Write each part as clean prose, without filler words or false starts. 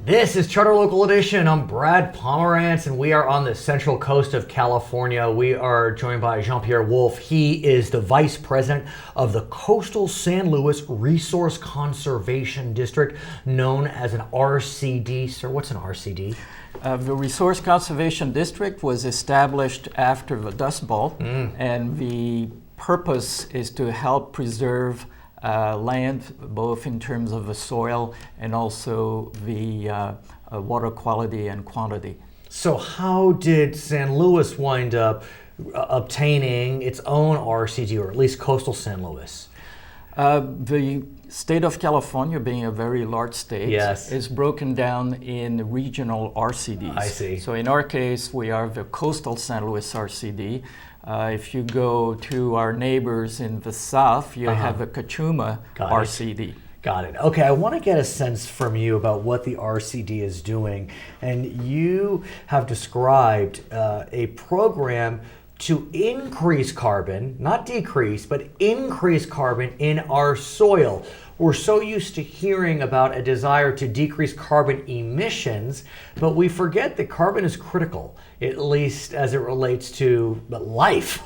This is Charter Local Edition. I'm Brad Pomerance, and we are on the central coast of California. We are joined by Jean-Pierre Wolff. He is the Vice President of the Coastal San Luis Resource Conservation District, known as an RCD. Sir, what's an RCD? The Resource Conservation District was established after the Dust Bowl, and the purpose is to help preserve land, both in terms of the soil and also the water quality and quantity. So how did San Luis wind up obtaining its own RCD, or at least coastal San Luis? The state of California, being a very large state, Yes. is broken down in regional RCDs. I see. So in our case, we are the coastal San Luis RCD. If you go to our neighbors in the south, you have the Cachuma Got it. RCD. Got it. Okay, I want to get a sense from you about what the RCD is doing. And you have described a program to increase carbon, not decrease, but increase carbon in our soil. We're so used to hearing about a desire to decrease carbon emissions, but we forget that carbon is critical, at least as it relates to life.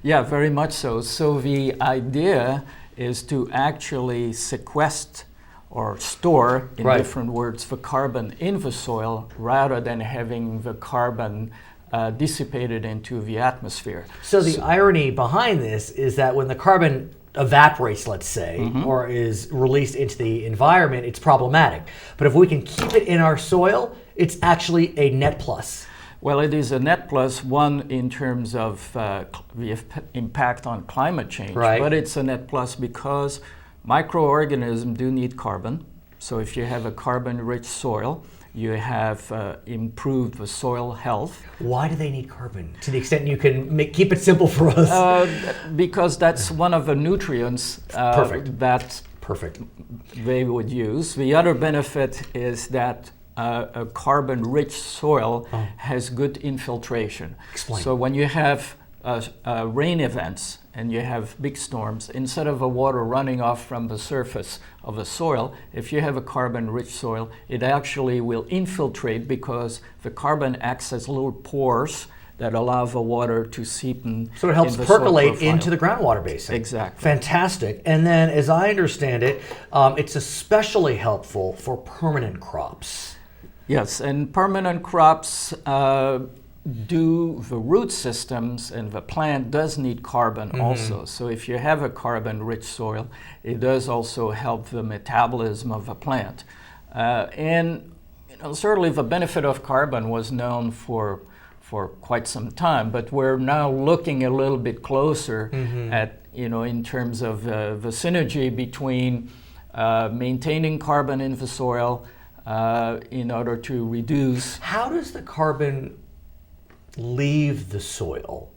Yeah, very much so. So the idea is to actually sequester or store, in different words, the carbon in the soil rather than having the carbon dissipated into the atmosphere. So the irony behind this is that when the carbon evaporates, let's say, or is released into the environment, it's problematic. But if we can keep it in our soil, it's actually a net plus. Well, it is a net plus, one in terms of the impact on climate change, but it's a net plus because microorganisms do need carbon. So if you have a carbon-rich soil, you have improved the soil health. Why do they need carbon? To the extent you can keep it simple for us. Because that's one of the nutrients that they would use. The other benefit is that a carbon-rich soil has good infiltration. Explain. So when you have rain events and you have big storms, instead of the water running off from the surface of the soil, if you have a carbon-rich soil, it actually will infiltrate because the carbon acts as little pores that allow the water to seep in. So it helps percolate into the groundwater basin. Exactly. Fantastic. And then, as I understand it, it's especially helpful for permanent crops. Yes, and permanent crops do the root systems, and the plant does need carbon also. So if you have a carbon-rich soil, it does also help the metabolism of the plant. And certainly the benefit of carbon was known for quite some time, but we're now looking a little bit closer at, in terms of the synergy between maintaining carbon in the soil in order to reduce. How does the carbon leave the soil?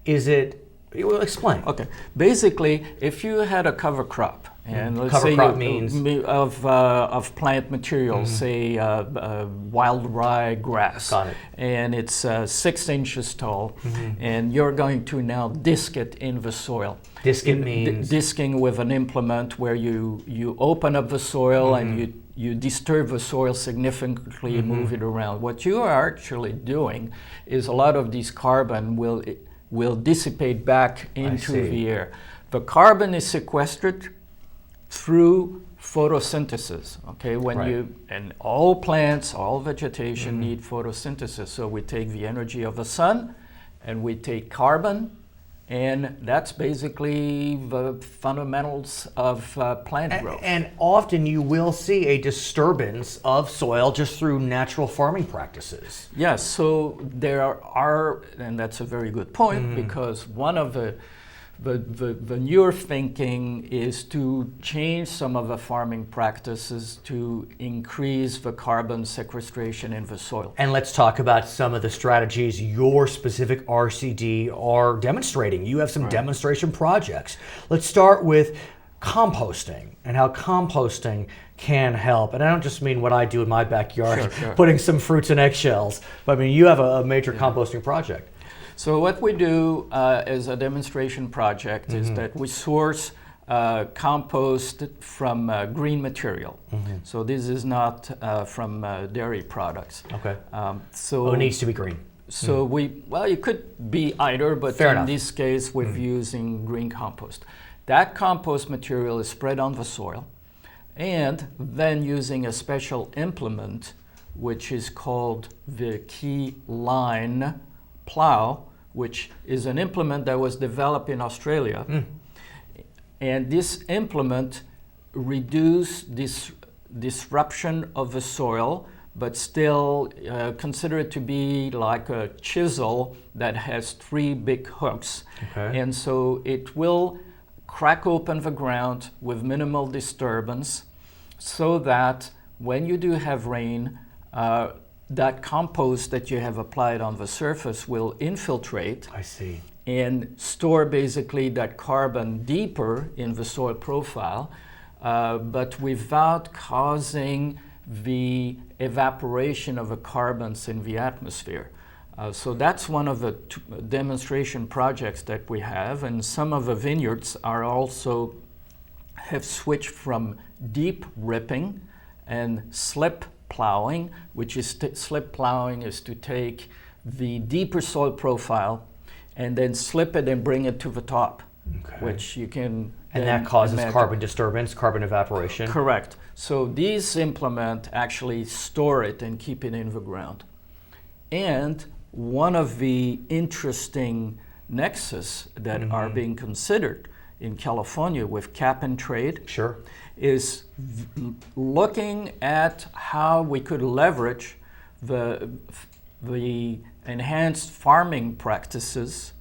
Is it, explain. Okay, basically, if you had a cover crop, and let's cover say crop means of plant materials, say wild rye grass, Got it. and it's 6 inches tall, and you're going to now disc it in the soil. Disc it means? Disking with an implement where you open up the soil and you disturb the soil significantly and move it around. What you are actually doing is a lot of this carbon will dissipate back into the air. The carbon is sequestered through photosynthesis. Okay, and all plants, all vegetation need photosynthesis. So we take the energy of the sun and we take carbon, and that's basically the fundamentals of plant growth. And often you will see a disturbance of soil just through natural farming practices. Yes, so there are, and that's a very good point, because one of the newer thinking is to change some of the farming practices to increase the carbon sequestration in the soil. And let's talk about some of the strategies your specific RCD are demonstrating. You have some demonstration projects. Let's start with composting and how composting can help. And I don't just mean what I do in my backyard, putting some fruits in eggshells, but I mean you have a major composting project. So what we do as a demonstration project is that we source compost from green material. So this is not from dairy products. Okay. So it needs to be green. So it could be either, but Fair in enough. this case, we're using green compost. That compost material is spread on the soil, and then using a special implement, which is called the key line plow, which is an implement that was developed in Australia. And this implement reduces this disruption of the soil, but still consider it to be like a chisel that has 3 big hooks. Okay. And so it will crack open the ground with minimal disturbance, so that when you do have rain, that compost that you have applied on the surface will infiltrate. I see. And store basically that carbon deeper in the soil profile, but without causing the evaporation of the carbons in the atmosphere. So that's one of the demonstration projects that we have, and some of the vineyards are also have switched from deep ripping and slip plowing, which is slip plowing is to take the deeper soil profile and then slip it and bring it to the top, which you can. And that causes carbon disturbance, carbon evaporation. Correct. So these implement actually store it and keep it in the ground. And one of the interesting nexus that are being considered in California with cap and trade is looking at how we could leverage the enhanced farming practices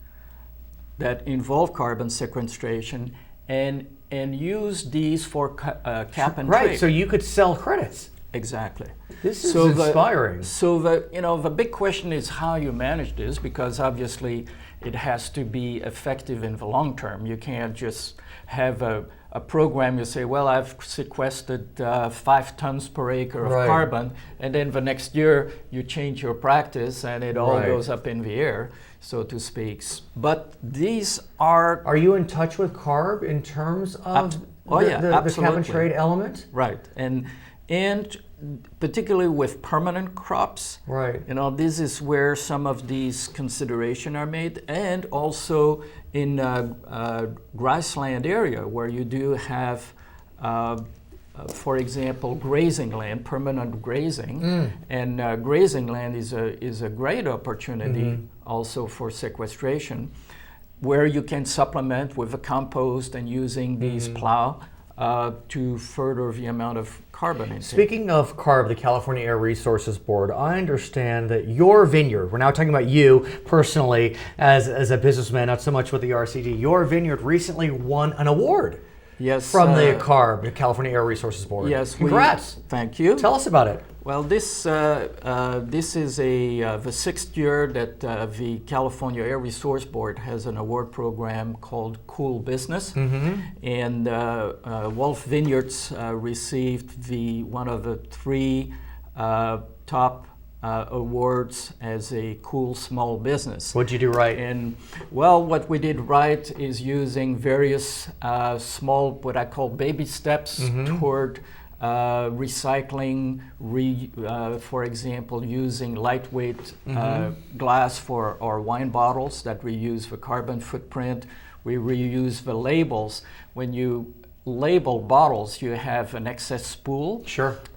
that involve carbon sequestration and use these for cap and trade. Right, so you could sell credits. Exactly. This is inspiring. So the big question is how you manage this, because obviously it has to be effective in the long term. You can't just have a program, you say, well, I've sequestered 5 tons per acre of carbon, and then the next year you change your practice and it all goes up in the air, so to speak. But these are... Are you in touch with CARB in terms of the cap and trade element? Right, and particularly with permanent crops, this is where some of these considerations are made, and also in grassland area where you do have, for example, grazing land, permanent grazing, and grazing land is a great opportunity also for sequestration, where you can supplement with a compost and using these plow to further the amount of carbon intake. Speaking of CARB, the California Air Resources Board, I understand that your vineyard, we're now talking about you personally as a businessman, not so much with the RCD, your vineyard recently won an award from the CARB, the California Air Resources Board. Yes. Congrats. Thank you. Tell us about it. Well, this is the 6th year that the California Air Resource Board has an award program called Cool Business, and Wolff Vineyards received one of the 3 top awards as a cool small business. What'd you do right? And well, what we did right is using various small, what I call baby steps toward recycling, for example, using lightweight glass for our wine bottles that reuse the carbon footprint. We reuse the labels. When you label bottles, you have an excess spool.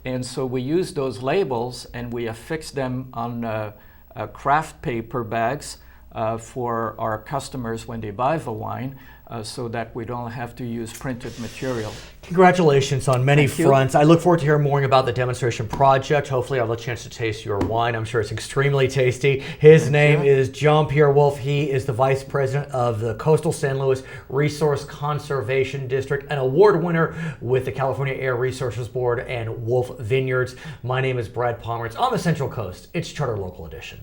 And so we use those labels and we affix them on craft paper bags for our customers when they buy the wine, so that we don't have to use printed material. Congratulations on many fronts. I look forward to hearing more about the demonstration project. Hopefully I'll have a chance to taste your wine. I'm sure it's extremely tasty. His name is Jean-Pierre Wolff. He is the Vice President of the Coastal San Luis Resource Conservation District, an award winner with the California Air Resources Board and Wolff Vineyards. My name is Brad Pomerance on the Central Coast. It's Charter Local Edition.